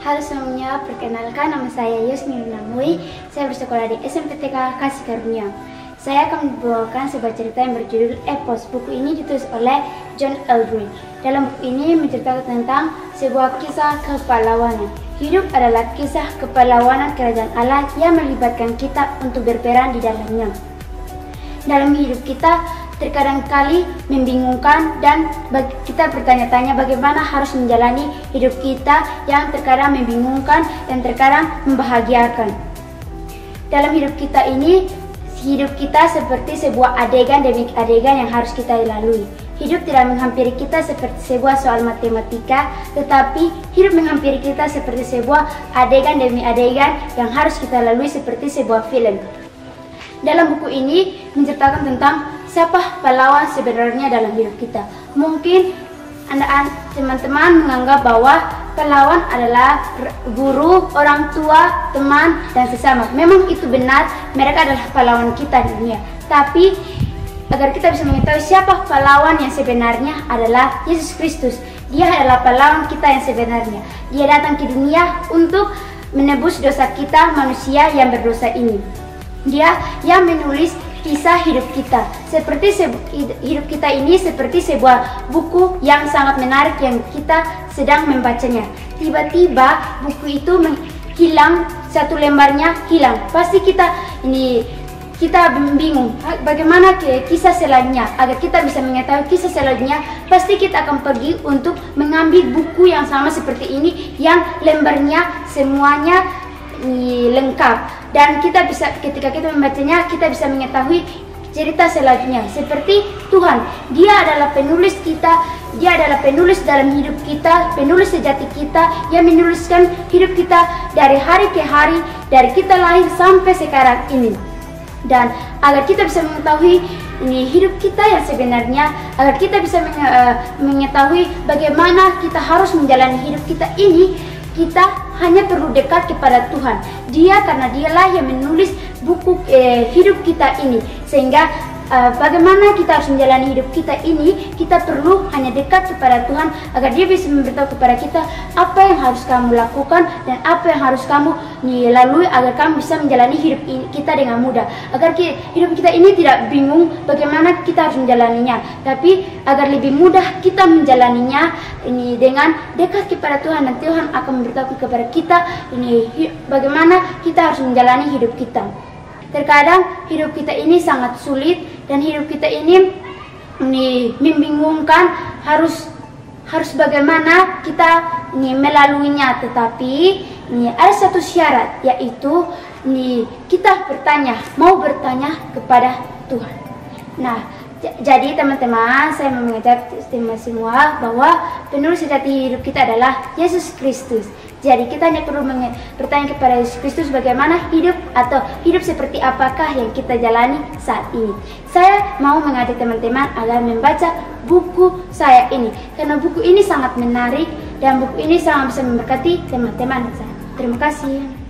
Halo semuanya, perkenalkan nama saya Yusni Namui. Saya bersekolah di SMPTK Kasih Karunia. Saya akan membawakan sebuah cerita yang berjudul Epos. Buku ini ditulis oleh John Eldredge. Dalam buku ini menceritakan tentang sebuah kisah kepahlawanan. Hidup adalah kisah kepahlawanan kerajaan Allah yang melibatkan kita untuk berperan di dalamnya. Dalam hidup kita terkadang kali membingungkan dan kita bertanya-tanya bagaimana harus menjalani hidup kita yang terkadang membingungkan dan terkadang membahagiakan. Dalam hidup kita ini, hidup kita seperti sebuah adegan demi adegan yang harus kita lalui. Hidup tidak menghampiri kita seperti sebuah soal matematika, tetapi hidup menghampiri kita seperti sebuah adegan demi adegan yang harus kita lalui seperti sebuah film. Dalam buku ini menceritakan tentang siapa pahlawan sebenarnya dalam hidup kita. Mungkin teman-teman menganggap bahwa pahlawan adalah guru, orang tua, teman, dan sesama. Memang itu benar, mereka adalah pahlawan kita di dunia. Tapi agar kita bisa mengetahui siapa pahlawan yang sebenarnya adalah Yesus Kristus. Dia adalah pahlawan kita yang sebenarnya. Dia datang ke dunia untuk menebus dosa kita, manusia yang berdosa ini. Dia yang menulis kisah hidup kita. Hidup kita ini seperti sebuah buku yang sangat menarik yang kita sedang membacanya. Tiba-tiba buku itu hilang, satu lembarnya hilang. Pasti kita bingung bagaimana kisah selanjutnya. Agar kita bisa mengetahui kisah selanjutnya, pasti kita akan pergi untuk mengambil buku yang sama seperti ini yang lembarnya semuanya lengkap. Dan kita bisa, ketika kita membacanya, kita bisa mengetahui cerita selanjutnya. Seperti Tuhan, Dia adalah penulis kita, Dia adalah penulis dalam hidup kita, penulis sejati kita, yang menuliskan hidup kita dari hari ke hari, dari kita lahir sampai sekarang ini. Dan agar kita bisa mengetahui hidup kita yang sebenarnya, agar kita bisa mengetahui bagaimana kita harus menjalani hidup kita ini, kita hanya perlu dekat kepada Tuhan. Karena Dialah yang menulis buku hidup kita ini. Sehingga bagaimana kita harus menjalani hidup kita ini, kita perlu hanya dekat kepada Tuhan agar Dia bisa memberitahu kepada kita apa yang harus kamu lakukan dan apa yang harus kamu lalui agar kamu bisa menjalani hidup kita dengan mudah. Agar hidup kita ini tidak bingung bagaimana kita harus menjalaninya, tapi agar lebih mudah kita menjalaninya dengan dekat kepada Tuhan, dan Tuhan akan memberitahu kepada kita bagaimana kita harus menjalani hidup kita. Terkadang hidup kita ini sangat sulit dan hidup kita ini membingungkan harus bagaimana kita melaluinya. Tetapi ada satu syarat, yaitu kita mau bertanya kepada Tuhan. Nah, jadi teman-teman, saya mau mengajak teman semua bahwa penulis sejati hidup kita adalah Yesus Kristus. Jadi kita hanya perlu bertanya kepada Yesus Kristus bagaimana hidup seperti apakah yang kita jalani saat ini. Saya mau mengajak teman-teman agar membaca buku saya ini, karena buku ini sangat menarik dan buku ini sangat bisa memberkati teman-teman. Terima kasih.